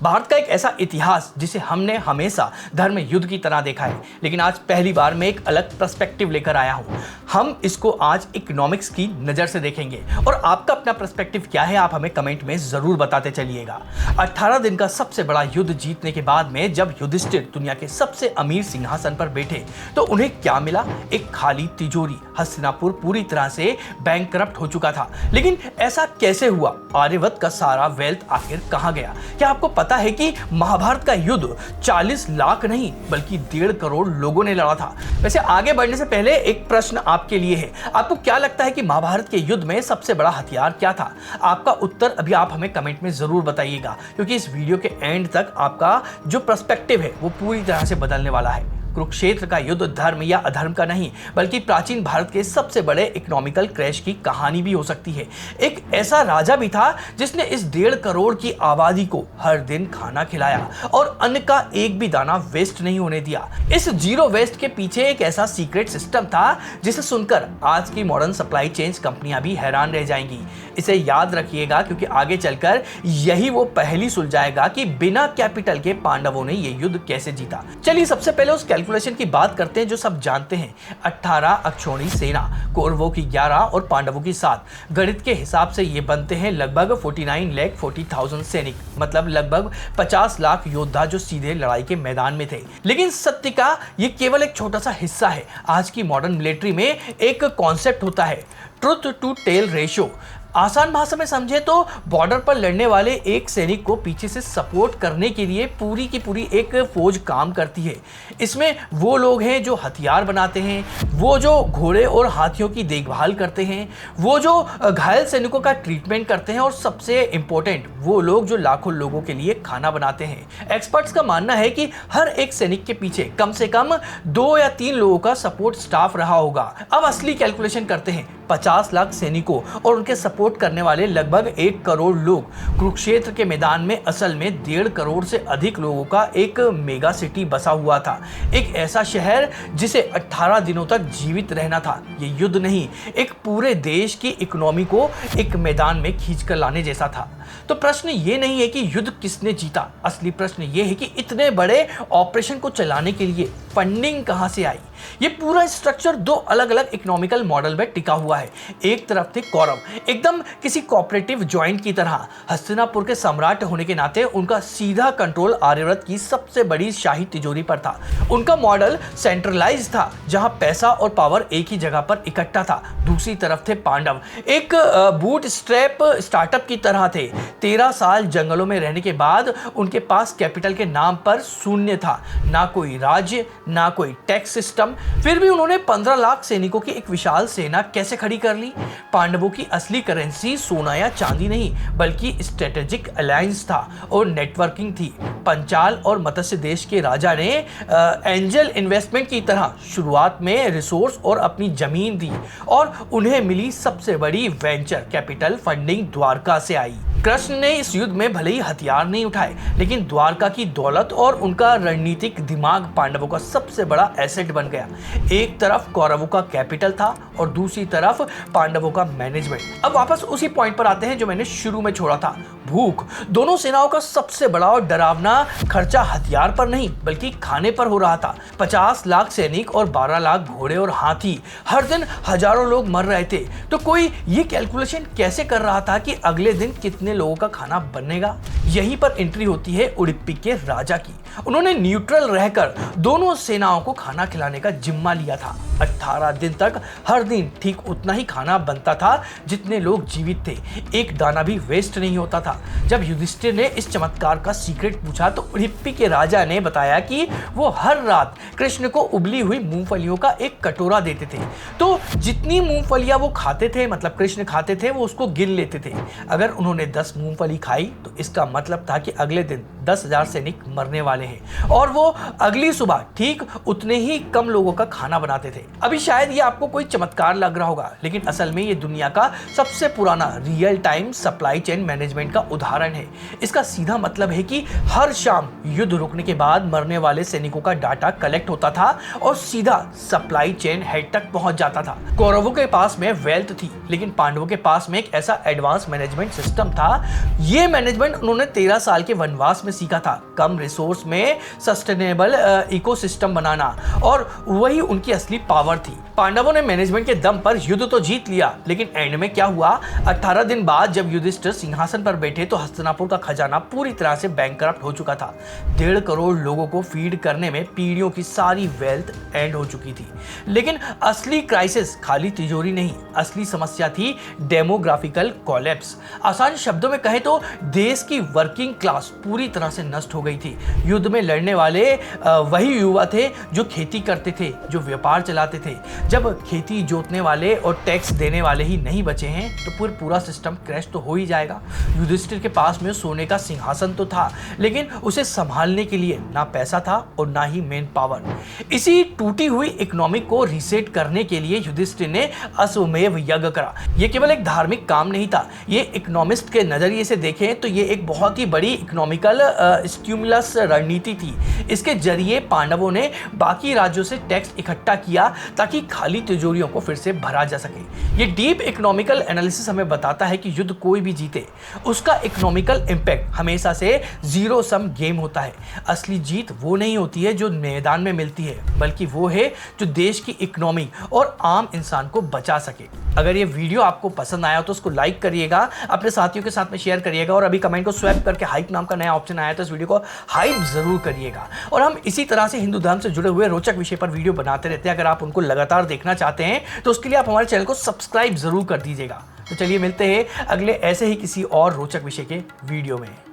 भारत का एक ऐसा इतिहास जिसे हमने हमेशा धर्म युद्ध की तरह देखा है, लेकिन आज पहली बार मैं एक अलग पर्सपेक्टिव लेकर आया हूं। हम इसको आज इकोनॉमिक्स की नज़र से देखेंगे और आपका अपना पर्सपेक्टिव क्या है आप हमें कमेंट में ज़रूर बताते चलिएगा। 18 दिन का सबसे बड़ा युद्ध जीतने के बाद में जब युधिष्ठिर दुनिया के सबसे अमीर सिंहासन पर बैठे तो उन्हें क्या मिला? एक खाली तिजोरी। हस्तिनापुर पूरी तरह से बैंकरप्ट हो चुका था। लेकिन ऐसा कैसे हुआ? आर्यवत का सारा वेल्थ आखिर कहां गया? क्या आपको पता है कि महाभारत का युद्ध 40 लाख नहीं बल्कि 1.5 करोड़ लोगों ने लड़ा था? वैसे आगे बढ़ने से पहले एक प्रश्न आपके लिए है। आपको क्या लगता है कि महाभारत के युद्ध में सबसे बड़ा हथियार क्या था? आपका उत्तर अभी आप हमें कमेंट में जरूर बताइएगा, क्योंकि इस वीडियो के एंड तक आपका जो पर्सपेक्टिव है वो पूरी तरह से बदलने वाला है। कुरुक्षेत्र का युद्ध धर्म या अधर्म का नहीं बल्कि प्राचीन भारत के सबसे बड़े इकोनॉमिकल क्रैश की कहानी भी हो सकती है। एक ऐसा राजा भी था जिसने इस 1.5 करोड़ की आबादी को हर दिन खाना खिलाया और अन्न का एक भी दाना वेस्ट नहीं होने दिया। इस जीरो वेस्ट के पीछे एक ऐसा सीक्रेट सिस्टम था जिसे सुनकर आज की मॉडर्न सप्लाई चेन कंपनियां भी हैरान रह जाएंगी। इसे याद रखिएगा, क्योंकि आगे चलकर यही वो पहेली सुलझाएगा कि बिना कैपिटल के पांडवों ने यह युद्ध कैसे जीता। चलिए सबसे पहले उस कैलकुलेशन की बात करते हैं जो सब जानते हैं। 18 अक्षौणी सेना, कौरवों की 11 और पांडवों की 7। गणित के हिसाब से ये बनते हैं लगभग 49,40,000 सैनिक, मतलब लगभग 50 लाख योद्धा जो सीधे लड़ाई के मैदान में थे। लेकिन सत्य का ये केवल एक छोटा सा हिस्सा है। आज की मॉडर्न मिलिट्री में एक कॉन्सेप्ट होता है ट्रुथ टू टेल रेशियो। आसान भाषा में समझे तो बॉर्डर पर लड़ने वाले एक सैनिक को पीछे से सपोर्ट करने के लिए पूरी की पूरी एक फौज काम करती है। इसमें वो लोग हैं जो हथियार बनाते हैं, वो जो घोड़े और हाथियों की देखभाल करते हैं, वो जो घायल सैनिकों का ट्रीटमेंट करते हैं और सबसे इंपॉर्टेंट वो लोग जो लाखों लोगों के लिए खाना बनाते हैं। एक्सपर्ट्स का मानना है कि हर एक सैनिक के पीछे कम से कम 2 या 3 लोगों का सपोर्ट स्टाफ रहा होगा। अब असली कैलकुलेशन करते हैं। 50 लाख सैनिकों और उनके सपोर्ट करने वाले लगभग 1 करोड़ लोग। कुरुक्षेत्र के मैदान में असल में 1.5 करोड़ से अधिक लोगों का एक मेगा सिटी बसा हुआ था। एक ऐसा शहर जिसे 18 दिनों तक जीवित रहना था। ये युद्ध नहीं, एक पूरे देश की इकोनॉमी को एक मैदान में खींच कर लाने जैसा था। तो प्रश्न ये नहीं है कि युद्ध किसने जीता, असली प्रश्न ये है कि इतने बड़े ऑपरेशन को चलाने के लिए फंडिंग कहां से आई। ये पूरा स्ट्रक्चर 2 अलग अलग इकोनॉमिकल मॉडल में टिका हुआ है। एक तरफ थे कौरव, एकदम किसी कोऑपरेटिव जॉइंट की तरह। हस्तिनापुर के सम्राट होने के नाते उनका सीधा कंट्रोल आर्यव्रत की सबसे बड़ी शाही तिजोरी पर था। उनका मॉडल सेंट्रलाइज था, जहां पैसा और पावर एक ही जगह पर इकट्ठा था। दूसरी तरफ थे पांडव, एक बूट स्ट्रैप स्टार्टअप की तरह थे। 13 साल जंगलों में रहने के बाद उनके पास कैपिटल के नाम पर शून्य था, ना कोई राज्य ना कोई टैक्स सिस्टम। फिर भी उन्होंने 15 लाख सैनिकों की एक विशाल सेना कैसे खड़ी कर ली? पांडवों की असली करेंसी सोना या चांदी नहीं बल्कि स्ट्रेटेजिक अलायंस था और नेटवर्किंग थी। पंचाल और मत्स्य देश के राजा ने एंजल इन्वेस्टमेंट की तरह शुरुआत में रिसोर्स और अपनी जमीन दी और उन्हें मिली सबसे बड़ी वेंचर कैपिटल फंडिंग द्वारका से आई। कृष्ण ने इस युद्ध में भले ही हथियार नहीं उठाए, लेकिन द्वारका की दौलत और उनका रणनीतिक दिमाग पांडवों का सबसे बड़ा एसेट बन गया। एक तरफ कौरवों का कैपिटल था और दूसरी तरफ पांडवों का मैनेजमेंट। अब वापस उसी पॉइंट पर आते हैं जो मैंने शुरू में छोड़ा था, भूख। दोनों सेनाओं का सबसे बड़ा और डरावना खर्चा हथियार पर नहीं बल्कि खाने पर हो रहा था। 50 लाख सैनिक और 12 लाख घोड़े और हाथी, हर दिन हजारों लोग मर रहे थे। तो कोई ये कैलकुलेशन कैसे कर रहा था कि अगले दिन कितने लोगों का खाना बनेगा? यहीं पर एंट्री होती है उडुपी के राजा की। उन्होंने न्यूट्रल रहकर दोनों सेनाओं को खाना खिलाने का जिम्मा लिया था। 18 दिन तक हर दिन ठीक उतना ही खाना बनता था जितने लोग जीवित थे। एक दाना भी वेस्ट नहीं होता था। जब युधिष्ठिर ने इस चमत्कार का सीक्रेट पूछा तो उडुपी के राजा ने बताया कि वो हर रात कृष्ण को उबली हुई मूंगफलियों का एक कटोरा देते थे। तो जितनी मूंगफलियां वो खाते थे, मतलब कृष्ण खाते थे, वो उसको गिन लेते थे। अगर उन्होंने 10 मूंगफली खाई तो इसका मतलब था कि अगले दिन 10,000 सैनिक मरने वाले हैं और वो अगली सुबह ठीक उतने ही कम लोगों का खाना बनाते थे। अभी शायद ये आपको कोई चमत्कार लग रहा होगा, लेकिन असल में ये दुनिया का सबसे पुराना real time supply chain management का उदाहरण है। इसका सीधा मतलब है कि हर शाम युद्ध रुकने के बाद मरने वाले सैनिकों का डाटा कलेक्ट होता था और सीधा सप्लाई चेन हेड तक पहुंच जाता था। कौरवों के पास में वेल्थ थी, लेकिन पांडवों के पास में एक ऐसा एडवांस मैनेजमेंट सिस्टम था। ये मैनेजमेंट उन्होंने 13 साल के वनवास में सीखा था, कम रिसोर्स में सस्टेनेबल इकोसिस्टम बनाना, और वही उनकी असली पावर थी। पांडवों ने मैनेजमेंट के दम पर युद्ध तो जीत लिया, लेकिन एंड में क्या हुआ? 18 दिन बाद जब युधिष्ठिर सिंहासन पर बैठे तो हस्तिनापुर का खजाना पूरी तरह से बैंकरप्ट हो चुका था। 1.5 करोड़ लोगों को फीड करने में पीढ़ियों की सारी वेल्थ एंड हो चुकी थी। लेकिन असली क्राइसिस खाली तिजोरी नहीं, असली समस्या थी डेमोग्राफिकल कोलैप्स। आसान शब्दों में कहें तो देश की वर्किंग क्लास पूरी तरह से नष्ट हो गई थी। युद्ध में लड़ने वाले वही युवा थे जो खेती करते थे, जो व्यापार चलाते थे। जब खेती जोतने वाले और टैक्स देने वाले ही नहीं बचे हैं तो पूरा सिस्टम क्रैश तो हो ही जाएगा। युधिष्ठिर के पास में सोने का सिंहासन तो था, लेकिन उसे संभालने के लिए ना पैसा था और ना ही मेन पावर। इसी टूटी हुई इकोनॉमी को रीसेट करने के लिए युधिष्ठिर ने अश्वमेध यज्ञ करा। यह केवल एक धार्मिक काम नहीं था, ये इकोनॉमिस्ट के नजरिए से देखें तो ये एक बहुत ही बड़ी इकोनॉमिकल स्टिमुलस रणनीति थी। इसके जरिए पांडवों ने बाकी राज्यों से टैक्स इकट्ठा किया ताकि खाली तिजोरियों को फिर से भरा जा सके। ये डीप इकोनॉमिकल एनालिसिस हमें बताता है कि युद्ध कोई भी जीते, उसका इकोनॉमिकल इंपैक्ट हमेशा से जीरो सम गेम होता है। असली जीत वो नहीं होती है जो मैदान में मिलती है, बल्कि वो है जो देश की इकोनॉमी और आम इंसान को बचा सके। अगर ये वीडियो आपको पसंद आया तो उसको लाइक करिएगा, अपने साथियों के साथ में शेयर करिएगा, और अभी कमेंट को स्वैप करके हाइप नाम का नया ऑप्शन आया तो इस वीडियो को हाइप जरूर करिएगा। और हम इसी तरह से हिंदू धर्म से जुड़े हुए रोचक विषय पर वीडियो बनाते रहते हैं। अगर आप उनको लगातार देखना चाहते हैं तो उसके लिए आप हमारे चैनल को सब्सक्राइब जरूर कर दीजिएगा। तो चलिए मिलते हैं अगले ऐसे ही किसी और रोचक विषय के वीडियो में।